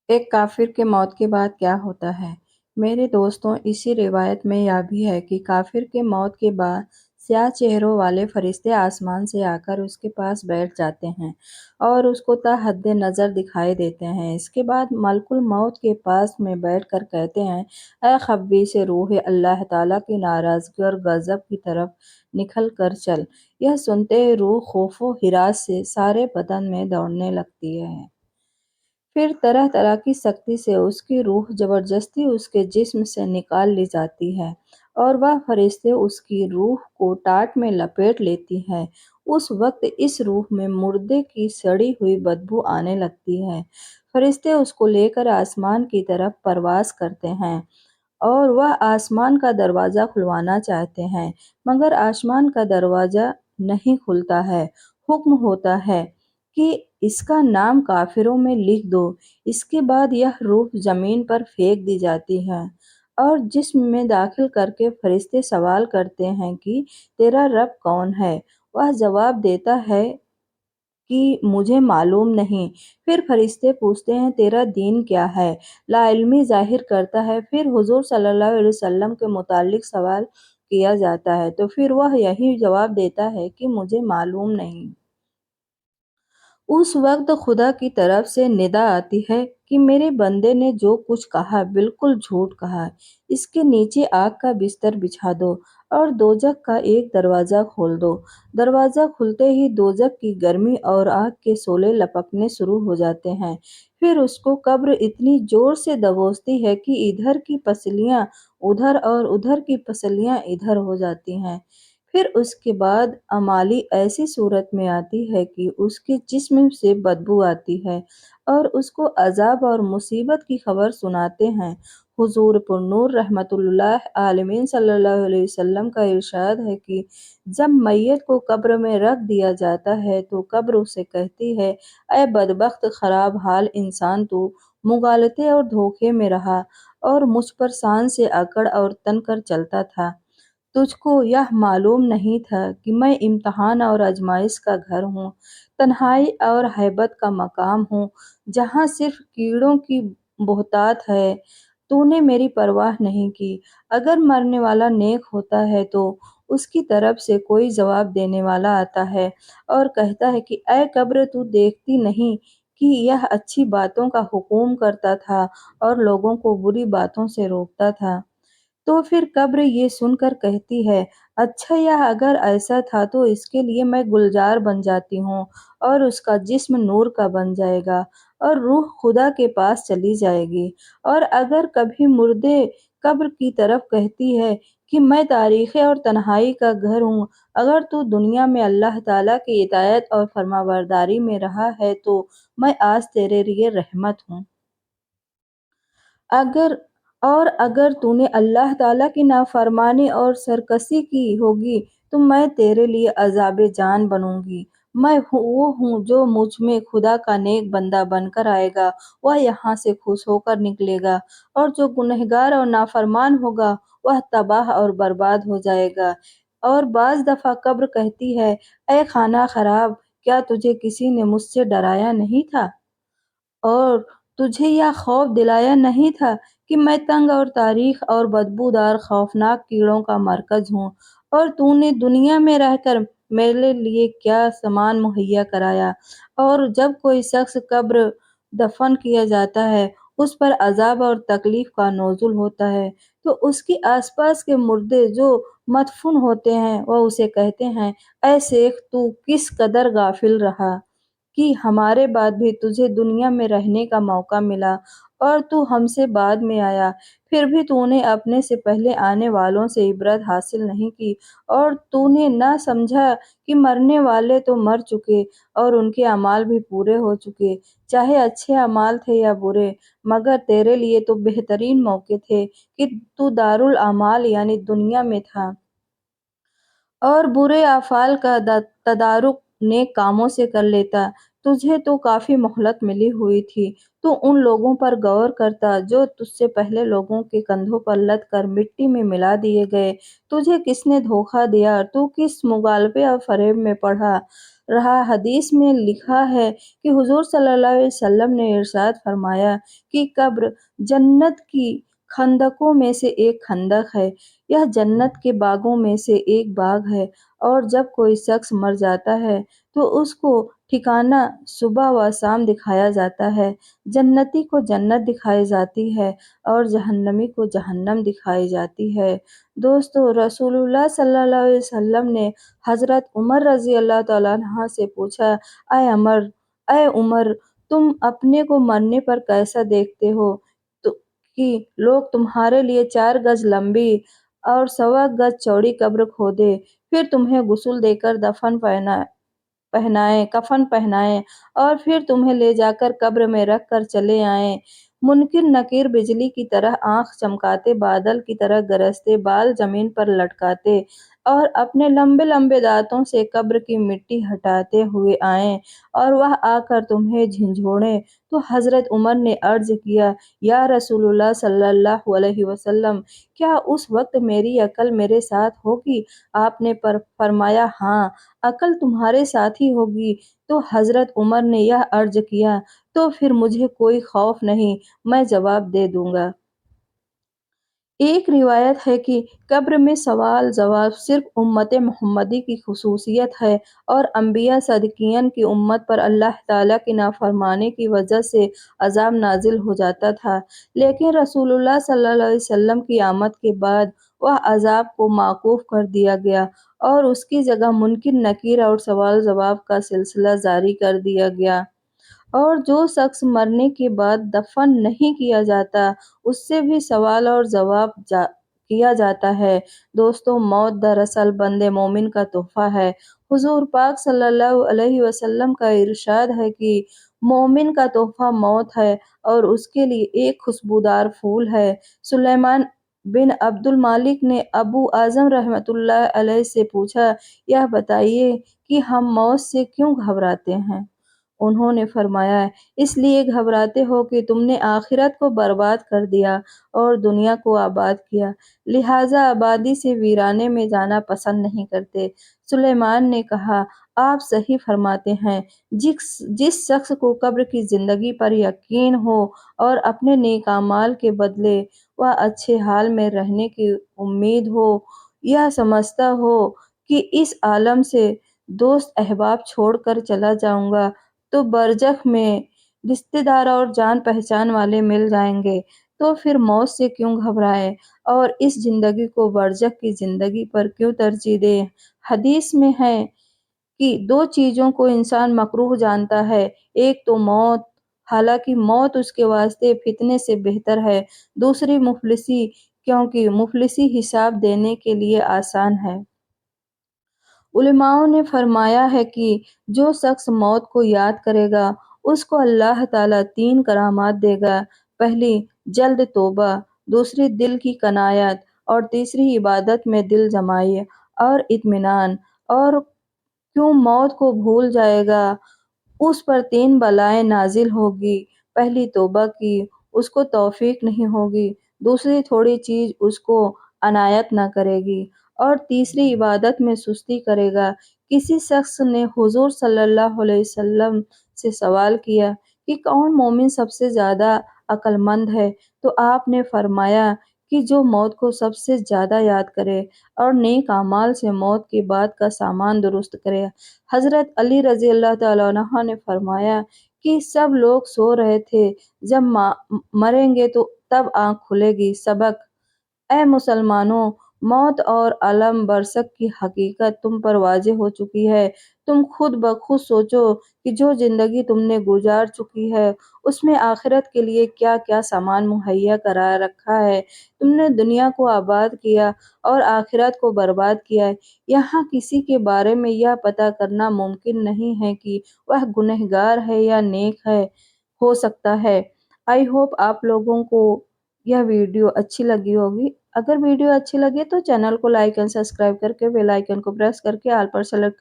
ایک کافر کے موت کے بعد کیا ہوتا ہے؟ میرے دوستوں، اسی روایت میں یہ بھی ہے کہ کافر کے موت کے بعد سیاہ چہروں والے فرشتے آسمان سے آ کر اس کے پاس بیٹھ جاتے ہیں اور اس کو تا حد نظر دکھائی دیتے ہیں۔ اس کے بعد ملک الموت کے پاس میں بیٹھ کر کہتے ہیں، اے خبیث روح، اللہ تعالیٰ کی ناراضگی اور غضب کی طرف نکل کر چل۔ یہ سنتے ہی روح خوف و ہراس سے سارے بدن میں دوڑنے لگتی ہے۔ پھر طرح طرح کی سختی سے اس کی روح زبردستی اس کے جسم سے نکال لی جاتی ہے اور وہ فرشتے اس کی روح کو ٹاٹ میں لپیٹ لیتی ہیں۔ اس وقت اس روح میں مردے کی سڑی ہوئی بدبو آنے لگتی ہے۔ فرشتے اس کو لے کر آسمان کی طرف پرواز کرتے ہیں اور وہ آسمان کا دروازہ کھلوانا چاہتے ہیں، مگر آسمان کا دروازہ نہیں کھلتا ہے۔ حکم ہوتا ہے کہ اس کا نام کافروں میں لکھ دو۔ اس کے بعد یہ روح زمین پر پھینک دی جاتی ہے اور جسم میں داخل کر کے فرشتے سوال کرتے ہیں کہ تیرا رب کون ہے؟ وہ جواب دیتا ہے کہ مجھے معلوم نہیں۔ پھر فرشتے پوچھتے ہیں، تیرا دین کیا ہے؟ لا علمی ظاہر کرتا ہے۔ پھر حضور صلی اللہ علیہ وسلم کے متعلق سوال کیا جاتا ہے تو پھر وہ یہی جواب دیتا ہے کہ مجھے معلوم نہیں۔ اس وقت خدا کی طرف سے ندا آتی ہے کہ میرے بندے نے جو کچھ کہا بالکل جھوٹ کہا۔ اس کے نیچے آگ کا بستر بچھا دو اور دوزخ کا ایک دروازہ کھول دو۔ دروازہ کھلتے ہی دوزخ کی گرمی اور آگ کے شعلے لپکنے شروع ہو جاتے ہیں۔ پھر اس کو قبر اتنی زور سے دبوچتی ہے کہ ادھر کی پسلیاں ادھر اور ادھر کی پسلیاں ادھر ہو جاتی ہیں۔ پھر اس کے بعد امالی ایسی صورت میں آتی ہے کہ اس کے جسم سے بدبو آتی ہے اور اس کو عذاب اور مصیبت کی خبر سناتے ہیں۔ حضور پر نور رحمت اللہ عالمین صلی اللہ علیہ وسلم کا ارشاد ہے کہ جب میت کو قبر میں رکھ دیا جاتا ہے تو قبر اسے کہتی ہے، اے بدبخت خراب حال انسان، تو مغالطے اور دھوکے میں رہا اور مجھ پر شان سے اکڑ اور تن کر چلتا تھا۔ تجھ کو یہ معلوم نہیں تھا کہ میں امتحان اور آزمائش کا گھر ہوں، تنہائی اور ہیبت کا مقام ہوں، جہاں صرف کیڑوں کی بہتات ہے۔ تو نے میری پرواہ نہیں کی۔ اگر مرنے والا نیک ہوتا ہے تو اس کی طرف سے کوئی جواب دینے والا آتا ہے اور کہتا ہے کہ اے قبر، تو دیکھتی نہیں کہ یہ اچھی باتوں کا حکم کرتا تھا اور لوگوں کو بری باتوں سے روکتا تھا؟ تو پھر قبر یہ سن کر کہتی ہے، اچھا، یا اگر ایسا تھا تو اس کے لیے میں گلزار بن جاتی ہوں اور اس کا جسم نور کا بن جائے گا اور روح خدا کے پاس چلی جائے گی۔ اور اگر کبھی مردے قبر کی طرف کہتی ہے کہ میں تاریکی اور تنہائی کا گھر ہوں، اگر تو دنیا میں اللہ تعالیٰ کی اطاعت اور فرمانبرداری میں رہا ہے تو میں آج تیرے لیے رحمت ہوں۔ اگر اگر تو نے اللہ تعالیٰ کی نافرمانی اور سرکشی کی ہوگی تو میں تیرے لیے عذاب جان بنوں گی۔ میں وہ ہوں جو مجھ میں خدا کا نیک بندہ بن کر آئے گا، وہ یہاں سے خوش ہو کر نکلے گا، اور جو گنہگار اور نافرمان ہوگا وہ تباہ اور برباد ہو جائے گا۔ اور بعض دفعہ قبر کہتی ہے، اے خانہ خراب، کیا تجھے کسی نے مجھ سے ڈرایا نہیں تھا؟ اور تجھے یہ خوف دلایا نہیں تھا کہ میں تنگ اور تاریک اور بدبودار خوفناک کیڑوں کا مرکز ہوں؟ اور تو نے دنیا میں رہ کر میرے لیے کیا سامان مہیا کرایا؟ اور جب کوئی شخص قبر دفن کیا جاتا ہے، اس پر عذاب اور تکلیف کا نزول ہوتا ہے، تو اس کے آس پاس کے مردے جو مدفون ہوتے ہیں وہ اسے کہتے ہیں، اے شیخ، تو کس قدر غافل رہا کہ ہمارے بعد بھی تجھے دنیا میں رہنے کا موقع ملا اور تو ہم سے بعد میں آیا، پھر بھی تو نے اپنے سے پہلے آنے والوں سے عبرت حاصل نہیں کی، اور تو نے نہ سمجھا کہ مرنے والے تو مر چکے اور ان کے اعمال بھی پورے ہو چکے، چاہے اچھے اعمال تھے یا برے، مگر تیرے لیے تو بہترین موقع تھے کہ تو دارالاعمال یعنی دنیا میں تھا اور برے افعال کا تدارک نیک کاموں سے کر لیتا۔ تجھے تو کافی مہلت ملی ہوئی تھی، تو ان لوگوں پر غور کرتا جو تجھ سے پہلے لوگوں کے کندھوں پر لد کر مٹی میں ملا دیے گئے۔ تجھے کس نے دھوکہ دیا اور تو کس مغالطے اور فریب میں پڑا؟ رہا۔ حدیث میں لکھا ہے کہ حضور صلی اللہ علیہ وسلم نے ارشاد فرمایا کہ قبر جنت کی خندقوں میں سے ایک خندق ہے، یہ جنت کے باغوں میں سے ایک باغ ہے، اور جب کوئی شخص مر جاتا ہے تو اس کو ٹھکانہ صبح و شام دکھایا جاتا ہے، جنتی کو جنت دکھائی جاتی ہے اور جہنمی کو جہنم دکھائی جاتی ہے۔ دوستو، رسول اللہ صلی اللہ علیہ وسلم نے حضرت عمر رضی اللہ تعالیٰ عنہ سے پوچھا، اے عمر، تم اپنے کو مرنے پر کیسا دیکھتے ہو؟ کہ لوگ تمہارے لیے 4 گز لمبی اور 1.25 گز چوڑی قبر کھودے، پھر تمہیں غسل دے کر کفن پہنائیں اور پھر تمہیں لے جا کر قبر میں رکھ کر چلے آئیں۔ منکر نکیر بجلی کی طرح آنکھ چمکاتے، بادل کی طرح گرجتے، بال زمین پر لٹکاتے اور اپنے لمبے لمبے دانتوں سے قبر کی مٹی ہٹاتے ہوئے آئیں اور وہ آ کر تمہیں جھنجھوڑیں۔ تو حضرت عمر نے عرض کیا، یا رسول اللہ صلی اللہ علیہ وسلم، کیا اس وقت میری عقل میرے ساتھ ہوگی؟ آپ نے فرمایا، ہاں، عقل تمہارے ساتھ ہی ہوگی۔ تو حضرت عمر نے یہ عرض کیا، تو پھر مجھے کوئی خوف نہیں، میں جواب دے دوں گا۔ ایک روایت ہے کہ قبر میں سوال جواب صرف امت محمدی کی خصوصیت ہے اور انبیاء صدیقین کی امت پر اللہ تعالیٰ کی نافرمانی کی وجہ سے عذاب نازل ہو جاتا تھا، لیکن رسول اللہ صلی اللہ علیہ وسلم کی آمد کے بعد وہ عذاب کو موقوف کر دیا گیا اور اس کی جگہ منکر نکیر اور سوال جواب کا سلسلہ جاری کر دیا گیا، اور جو شخص مرنے کے بعد دفن نہیں کیا جاتا اس سے بھی سوال اور جواب کیا جاتا ہے۔ دوستو، موت دراصل بندے مومن کا تحفہ ہے۔ حضور پاک صلی اللہ علیہ وسلم کا ارشاد ہے کہ مومن کا تحفہ موت ہے اور اس کے لیے ایک خوشبودار پھول ہے۔ سلیمان بن عبد الملک نے ابو اعظم رحمۃ اللہ علیہ سے پوچھا، یہ بتائیے کہ ہم موت سے کیوں گھبراتے ہیں؟ انہوں نے فرمایا، اس لیے گھبراتے ہو کہ تم نے آخرت کو برباد کر دیا اور دنیا کو آباد کیا، لہٰذا آبادی سے ویرانے میں جانا پسند نہیں کرتے۔ سلیمان نے کہا، آپ صحیح فرماتے ہیں۔ جس شخص کو قبر کی زندگی پر یقین ہو اور اپنے نیک اعمال کے بدلے وہ اچھے حال میں رہنے کی امید ہو، یہ سمجھتا ہو کہ اس عالم سے دوست احباب چھوڑ کر چلا جاؤں گا تو برزخ میں رشتے دار اور جان پہچان والے مل جائیں گے، تو پھر موت سے کیوں گھبرائے اور اس زندگی کو برزخ کی زندگی پر کیوں ترجیح دے؟ حدیث میں ہے کہ 2 چیزوں کو انسان مکروہ جانتا ہے، ایک تو موت، حالانکہ موت اس کے واسطے فتنے سے بہتر ہے، دوسری مفلسی، کیونکہ مفلسی حساب دینے کے لیے آسان ہے۔ علماء نے فرمایا ہے کہ جو شخص موت کو یاد کرے گا اس کو اللہ تعالیٰ 3 کرامات دے گا، پہلی جلد توبہ، دوسری دل کی قناعت اور تیسری عبادت میں دل جمائی اور اطمینان۔ اور کیوں موت کو بھول جائے گا، اس پر 3 بلائیں نازل ہوگی، پہلی توبہ کی، اس کو توفیق نہیں ہوگی، دوسری تھوڑی چیز اس کو عنایت نہ کرے گی، اور تیسری عبادت میں سستی کرے گا۔ کسی شخص نے حضور صلی اللہ علیہ وسلم سے سوال کیا کہ کون مومن سب سے زیادہ عقل مند ہے؟ تو آپ نے فرمایا کہ جو موت کو سب سے زیادہ یاد کرے اور نیک اعمال سے موت کے بعد کا سامان درست کرے۔ حضرت علی رضی اللہ تعالیٰ عنہ نے فرمایا کہ سب لوگ سو رہے تھے، جب مریں گے تو تب آنکھ کھلے گی۔ سبق: اے مسلمانوں، موت اور عالم برزخ کی حقیقت تم پر واضح ہو چکی ہے۔ تم خود بخود سوچو کہ جو زندگی تم نے گزار چکی ہے اس میں آخرت کے لیے کیا کیا سامان مہیا کرا رکھا ہے۔ تم نے دنیا کو آباد کیا اور آخرت کو برباد کیا۔ یہاں کسی کے بارے میں یہ پتہ کرنا ممکن نہیں ہے کہ وہ گنہگار ہے یا نیک ہے، ہو سکتا ہے۔ آئی ہوپ آپ لوگوں کو یہ ویڈیو اچھی لگی ہوگی۔ اگر ویڈیو اچھی لگے تو چینل کو لائک اینڈ سبسکرائب کر کے بیل آئیکن کو پریس کر کے آل پر سلیکٹ